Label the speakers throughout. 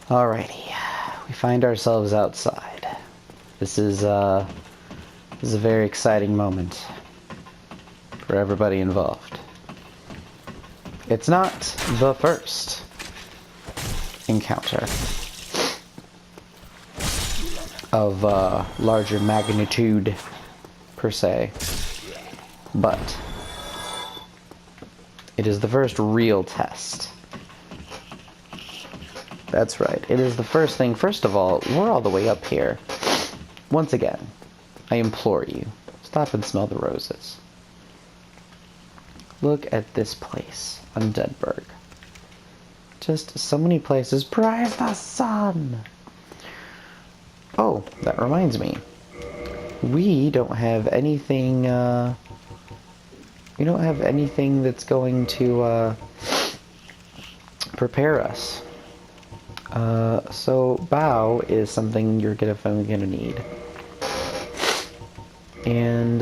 Speaker 1: Alrighty, we find ourselves outside. This is a very exciting moment for everybody involved. It's not the first encounter of larger magnitude per se, but it is the first real test. That's right, it is the first thing. First of all, we're all the way up here. Once again, I implore you, stop and smell the roses. Look at this place on Deadburg. Just so many places. Praise the sun! Oh, that reminds me. We don't have anything, that's going to, prepare us. So bow is something you're definitely gonna need. And,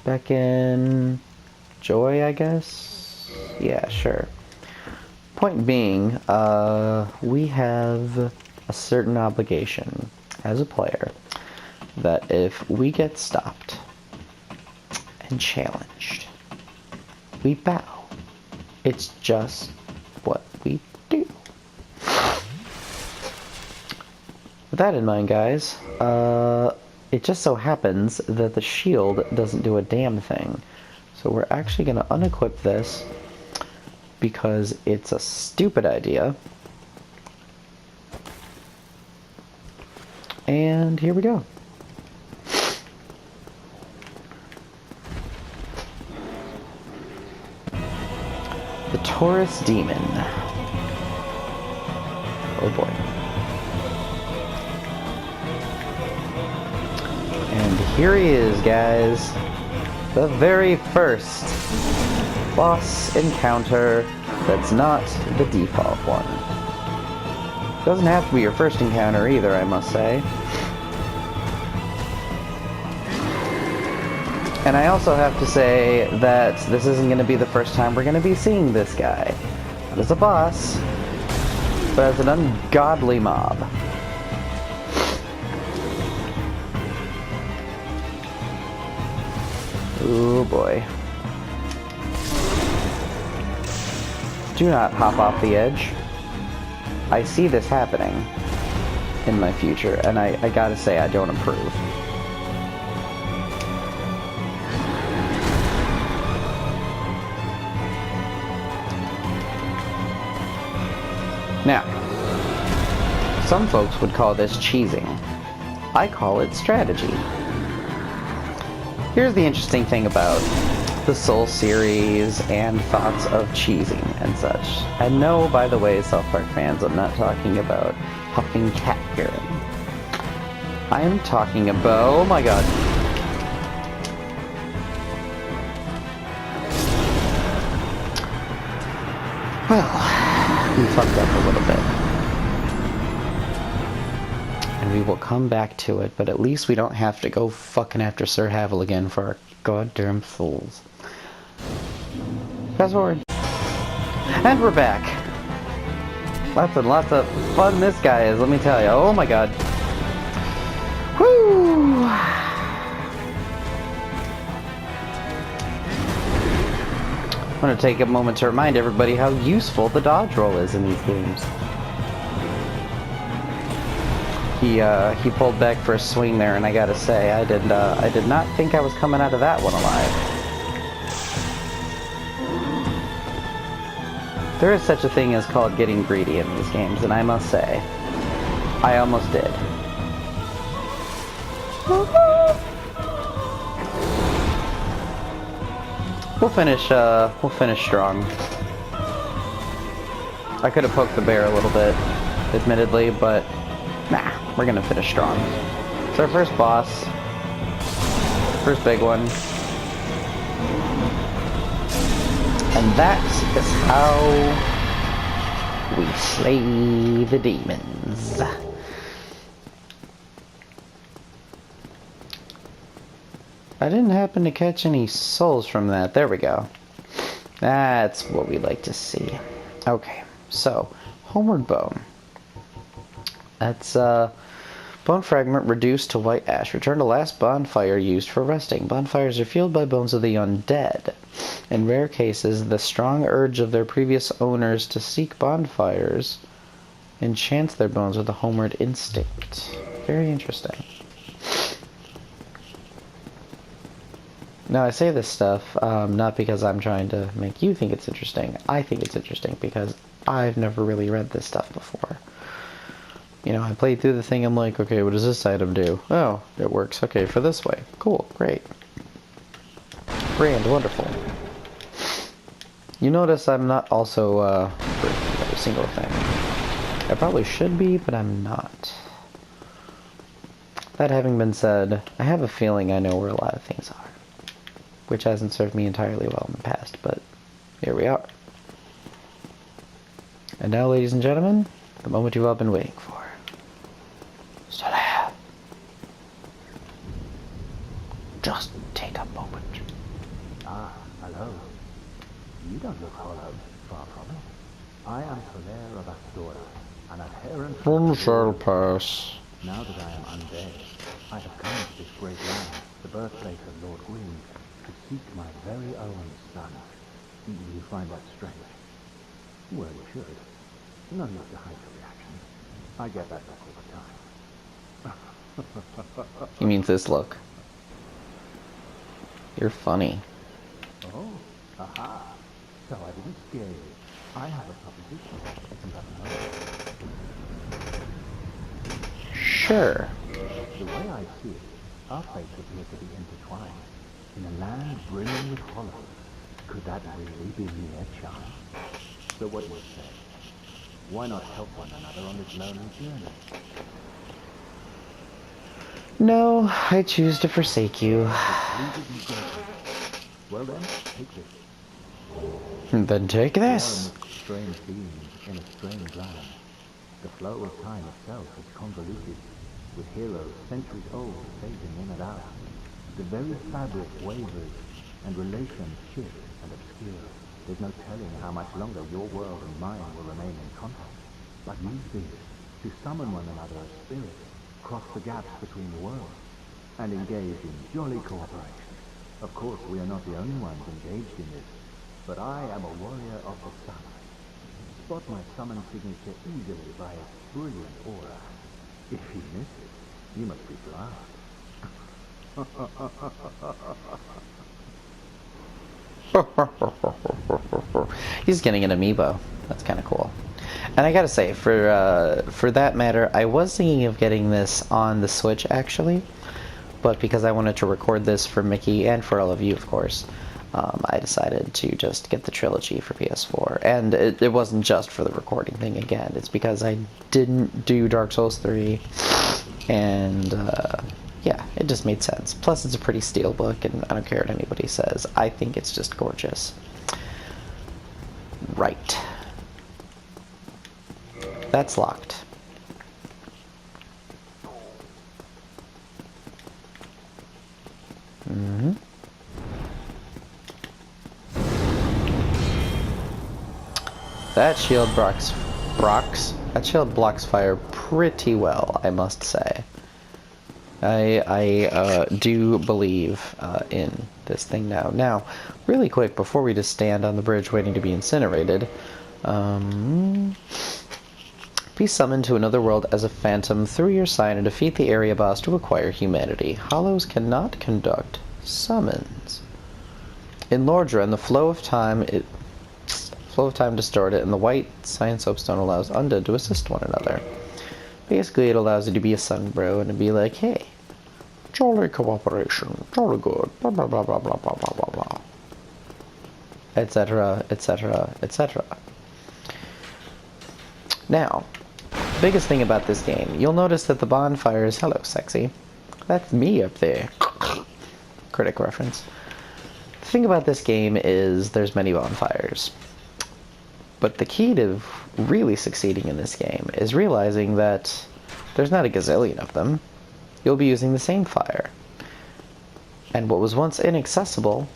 Speaker 1: beckon joy, I guess? Yeah, sure. Point being, we have a certain obligation as a player that if we get stopped and challenged, we bow. It's just what we do. With that in mind, guys, it just so happens that the shield doesn't do a damn thing. So we're actually going to unequip this because it's a stupid idea. And here we go. The Taurus Demon. Oh boy. And here he is, guys. The very first boss encounter that's not the default one. Doesn't have to be your first encounter either, I must say. And I also have to say that this isn't going to be the first time we're going to be seeing this guy. Not as a boss, but as an ungodly mob. Oh boy. Do not hop off the edge. I see this happening in my future, and I gotta say, I don't approve. Now, some folks would call this cheesing. I call it strategy. Here's the interesting thing about the Soul series and thoughts of cheesing and such. And no, by the way, South Park fans, I'm not talking about huffing cat urine. I am talking about... oh my god. Well, we fucked up a little bit. And we will come back to it, but at least we don't have to go fucking after Sir Havel again for our goddamn souls. Fast forward. And we're back. Lots and lots of fun this guy is, let me tell you. Oh my god. Woo! I'm gonna take a moment to remind everybody how useful the dodge roll is in these games. He pulled back for a swing there, and I gotta say, I did not think I was coming out of that one alive. There is such a thing as called getting greedy in these games, and I must say, I almost did. We'll finish strong. I could have poked the bear a little bit, admittedly, but nah, we're gonna finish strong. It's our first boss. First big one. And that is how we slay the demons. I didn't happen to catch any souls from that. There we go. That's what we like to see. Okay. So, homeward bone. That's bone fragment reduced to white ash. Return to last bonfire used for resting. Bonfires are fueled by bones of the undead. In rare cases, the strong urge of their previous owners to seek bonfires enchants their bones with a homeward instinct. Very interesting. Now, I say this stuff not because I'm trying to make you think it's interesting. I think it's interesting because I've never really read this stuff before. You know, I played through the thing, I'm like, okay, what does this item do? Oh, it works, okay, for this way. Cool, great. Grand, wonderful. You notice I'm not also breaking every single thing. I probably should be, but I'm not. That having been said, I have a feeling I know where a lot of things are. Which hasn't served me entirely well in the past, but here we are. And now, ladies and gentlemen, the moment you've all been waiting for. Stella. Just take a moment.
Speaker 2: Ah, hello. You don't look hollow, far from it. I am Solaire of Astora, an adherent
Speaker 1: One shall pass.
Speaker 2: Now that I am undead, I have come to this great land, the birthplace of Lord Gwyn, to seek my very own son. Do you find that strange? Well, you should. No need to hide your reaction. I get that back all the time.
Speaker 1: He means this look. You're funny.
Speaker 2: Oh, aha. So I didn't scare you. I have a proposition. You haven't heard.
Speaker 1: Sure.
Speaker 2: The way I see it, our fates appear to be intertwined. In a land brimming with hollows, could that really be mere chance? So what do you say? Why not help one another on this lonely journey?
Speaker 1: No, I choose to forsake you.
Speaker 2: Well then, take this.
Speaker 1: Then take
Speaker 2: We are
Speaker 1: this.
Speaker 2: amidst strange beings in a strange land. The flow of time itself is convoluted, with heroes centuries old fading in and out. The very fabric wavers, and relations shift and obscure. There's no telling how much longer your world and mine will remain in contact. But use this to summon one another as spirits, cross the gaps between the worlds, and engage in jolly cooperation. Of course, we are not the only ones engaged in this, but I am a warrior of the sun. Spot my summon signature easily by its brilliant aura. If you miss it, you must be blind.
Speaker 1: He's getting an amiibo. That's kind of cool. And I gotta say, for that matter, I was thinking of getting this on the Switch actually, but because I wanted to record this for Mickey and for all of you, of course, I decided to just get the trilogy for PS4. And it wasn't just for the recording thing again. It's because I didn't do Dark Souls 3, and yeah, it just made sense. Plus, it's a pretty steel book, and I don't care what anybody says. I think it's just gorgeous. Right. That's locked. Mm-hmm. That shield blocks fire pretty well, I must say. I do believe in this thing now. Now, really quick, before we just stand on the bridge waiting to be incinerated, be summoned to another world as a phantom through your sign and defeat the area boss to acquire humanity. Hollows cannot conduct summons. In Lordran, the flow of time distorted, and the white science soapstone allows undead to assist one another. Basically, it allows you to be a sun bro and to be like, hey, jolly cooperation, jolly good, blah blah blah blah blah blah blah blah blah, etc., etc., etc. Now, biggest thing about this game, you'll notice that the bonfires, hello sexy, that's me up there, critic reference. The thing about this game is there's many bonfires, but the key to really succeeding in this game is realizing that there's not a gazillion of them. You'll be using the same fire, and what was once inaccessible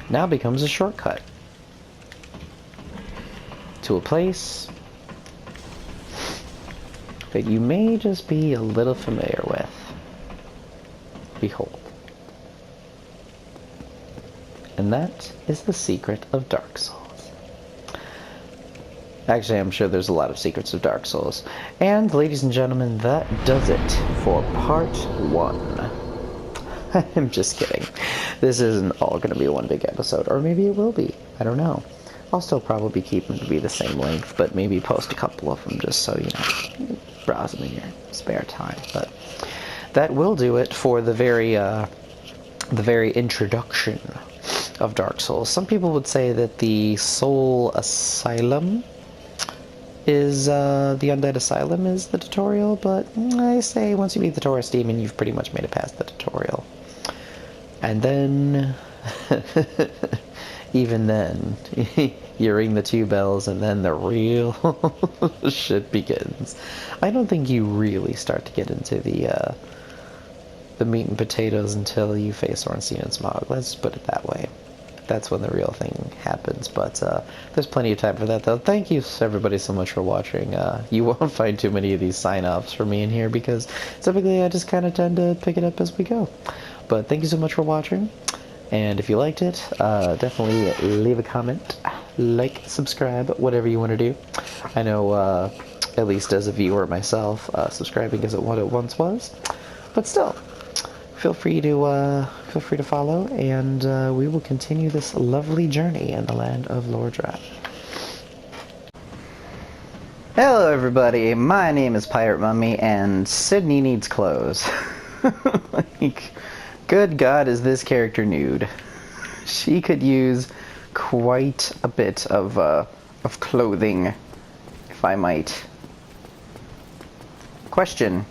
Speaker 1: now becomes a shortcut. to a place that you may just be a little familiar with. Behold. And that is the secret of Dark Souls. Actually, I'm sure there's a lot of secrets of Dark Souls. And, ladies and gentlemen, that does it for part 1. I'm just kidding. This isn't all going to be one big episode, or maybe it will be. I don't know. I'll still probably keep them to be the same length, but maybe post a couple of them just so, you know, browse them in your spare time. But that will do it for the very introduction of Dark Souls. Some people would say that the Soul Asylum is, the Undead Asylum is the tutorial, but I say once you beat the Taurus Demon, you've pretty much made it past the tutorial. And then, even then, you ring the 2 bells and then the real shit begins. I don't think you really start to get into the meat and potatoes until you face Ornstein and Smog. Let's put it that way. That's when the real thing happens, but there's plenty of time for that, though. Thank you, everybody, so much for watching. You won't find too many of these sign-offs for me in here, because typically I just kind of tend to pick it up as we go. But thank you so much for watching, and if you liked it, definitely leave a comment, like, subscribe, whatever you want to do. I know, at least as a viewer myself, subscribing isn't what it once was, but still. Feel free to follow, and we will continue this lovely journey in the land of Lordra. Hello, everybody. My name is PirateMummy, and Sydney needs clothes. Like, good God, is this character nude? She could use quite a bit of clothing, if I might. Question.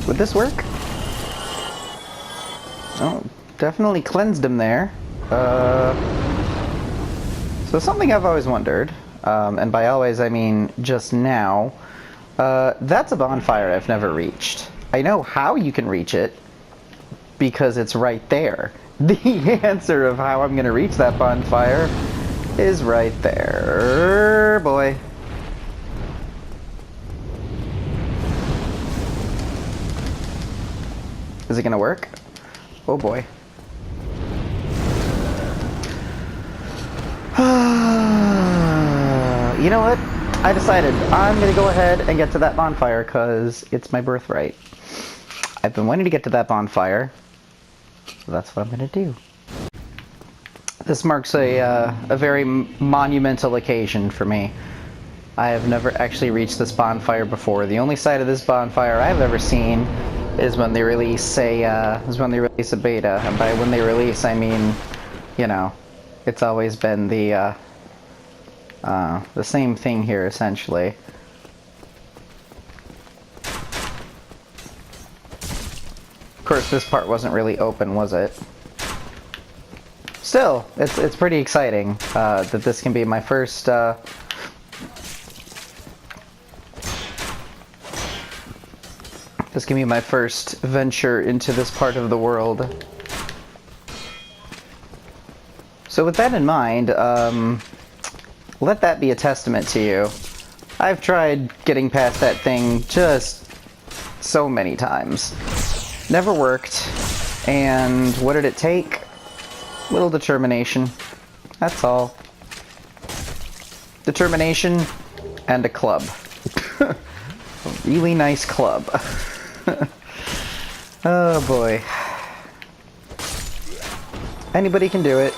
Speaker 1: Would this work? Oh, definitely cleansed him there. So something I've always wondered, and by always I mean just now, that's a bonfire I've never reached. I know how you can reach it, because it's right there. The answer of how I'm gonna reach that bonfire is right there. Boy. Is it gonna work? Oh boy. You know what? I decided I'm gonna go ahead and get to that bonfire because it's my birthright. I've been wanting to get to that bonfire, so that's what I'm gonna do. This marks a very monumental occasion for me. I have never actually reached this bonfire before. The only side of this bonfire I've ever seen is when they release a beta, and by when they release, I mean, you know, it's always been the same thing here, essentially. Of course, this part wasn't really open, was it? Still, it's pretty exciting that this can be my first. This can be my first venture into this part of the world. So with that in mind, let that be a testament to you. I've tried getting past that thing just so many times. Never worked, and what did it take? Little determination. That's all. Determination and a club. A really nice club. Oh boy. Anybody can do it.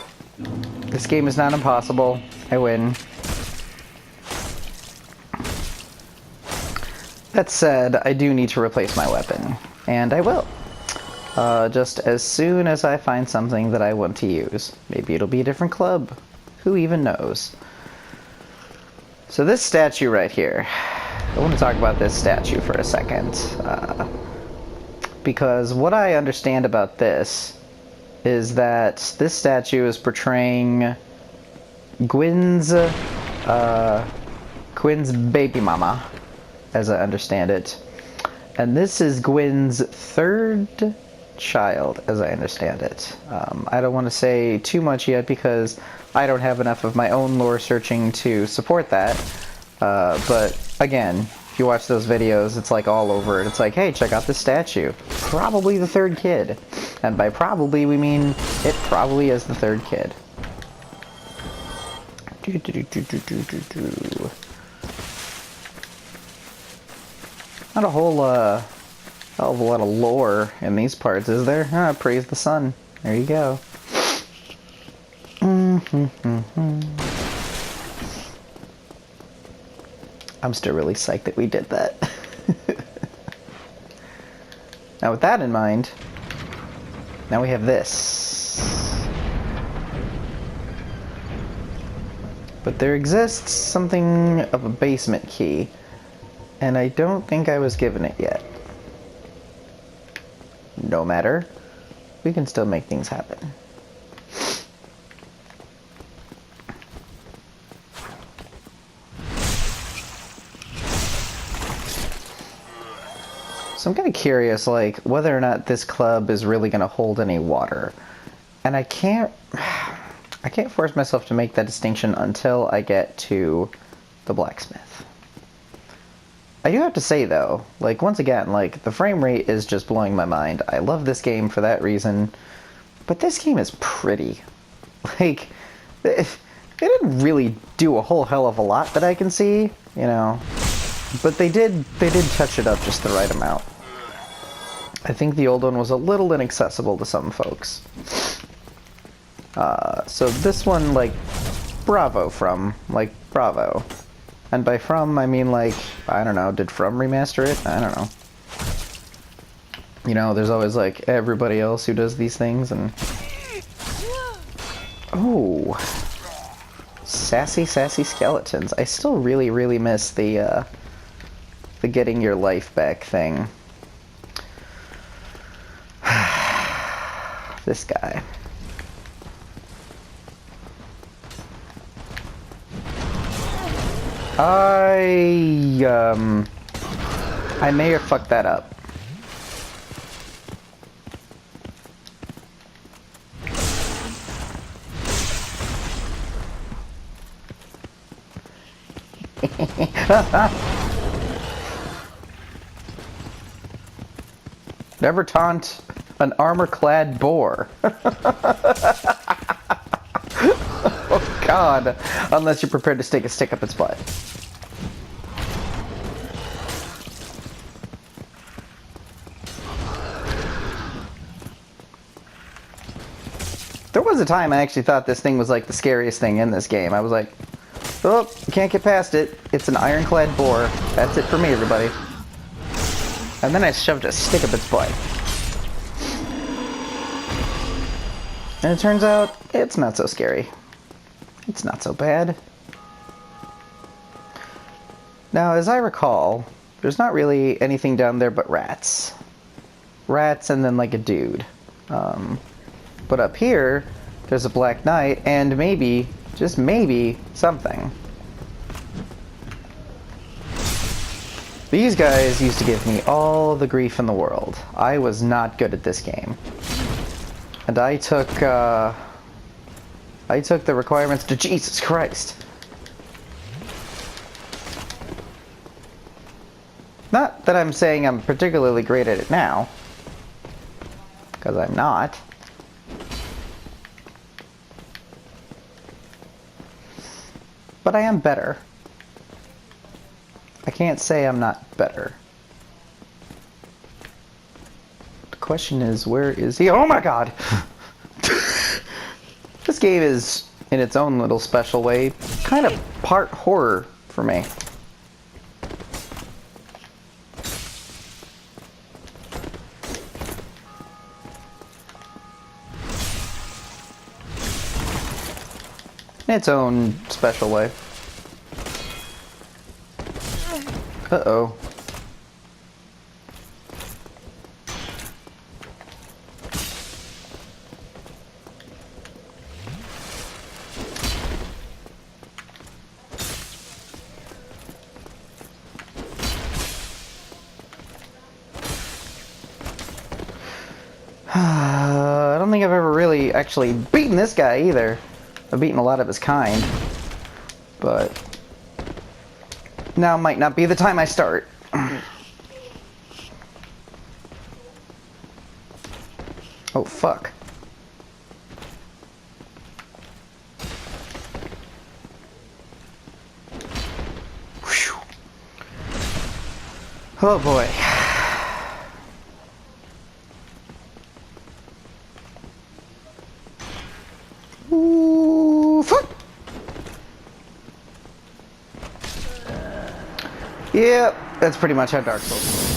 Speaker 1: This game is not impossible. I win. That said, I do need to replace my weapon. And I will. Just as soon as I find something that I want to use. Maybe it'll be a different club. Who even knows? So this statue right here. I want to talk about this statue for a second. Because what I understand about this is that this statue is portraying Gwyn's baby mama, as I understand it. And this is Gwyn's 3rd child, as I understand it. I don't want to say too much yet because I don't have enough of my own lore searching to support that. But again, if you watch those videos, it's like all over it. It's like, hey, check out this statue. Probably the third kid. And by probably, we mean it probably is the third kid. Not a whole hell of a lot of lore in these parts, is there? Ah, praise the sun. There you go. I'm still really psyched that we did that. Now with that in mind, now we have this. But there exists something of a basement key, and I don't think I was given it yet. No matter, we can still make things happen. So I'm kind of curious, like, whether or not this club is really going to hold any water. And I can't force myself to make that distinction until I get to the blacksmith. I do have to say, though, like, once again, like, the frame rate is just blowing my mind. I love this game for that reason. But this game is pretty. Like, they didn't really do a whole hell of a lot that I can see, you know. But they did touch it up just the right amount. I think the old one was a little inaccessible to some folks. So this one, like, bravo. And by from, I mean, like, I don't know, did From remaster it? I don't know. You know, there's always, like, everybody else who does these things, and... Oh! Sassy skeletons. I still really miss the getting your life back thing. This guy. I may have fucked that up. Never taunt an armor-clad boar. Oh god. Unless you're prepared to stick a stick up its butt. There was a time I actually thought this thing was like the scariest thing in this game. I was like, oh, can't get past it. It's an ironclad boar. That's it for me, everybody. And then I shoved a stick up its butt. And it turns out, it's not so scary. It's not so bad. Now, as I recall, there's not really anything down there but rats. Rats and then like a dude. But up here, there's a Black Knight and maybe, just maybe, something. These guys used to give me all the grief in the world. I was not good at this game. And I took the requirements to Jesus Christ. Not that I'm saying I'm particularly great at it now, because I'm not. But I am better. I can't say I'm not better. The question is, where is he? Oh my god! This game is, in its own little special way, kind of part horror for me. In its own special way. Uh-oh. I don't think I've ever really actually beaten this guy either. I've beaten a lot of his kind, but now might not be the time I start. Oh, fuck. Whew. Oh boy. Ooh, fuck. Yep, that's pretty much how Dark Souls works.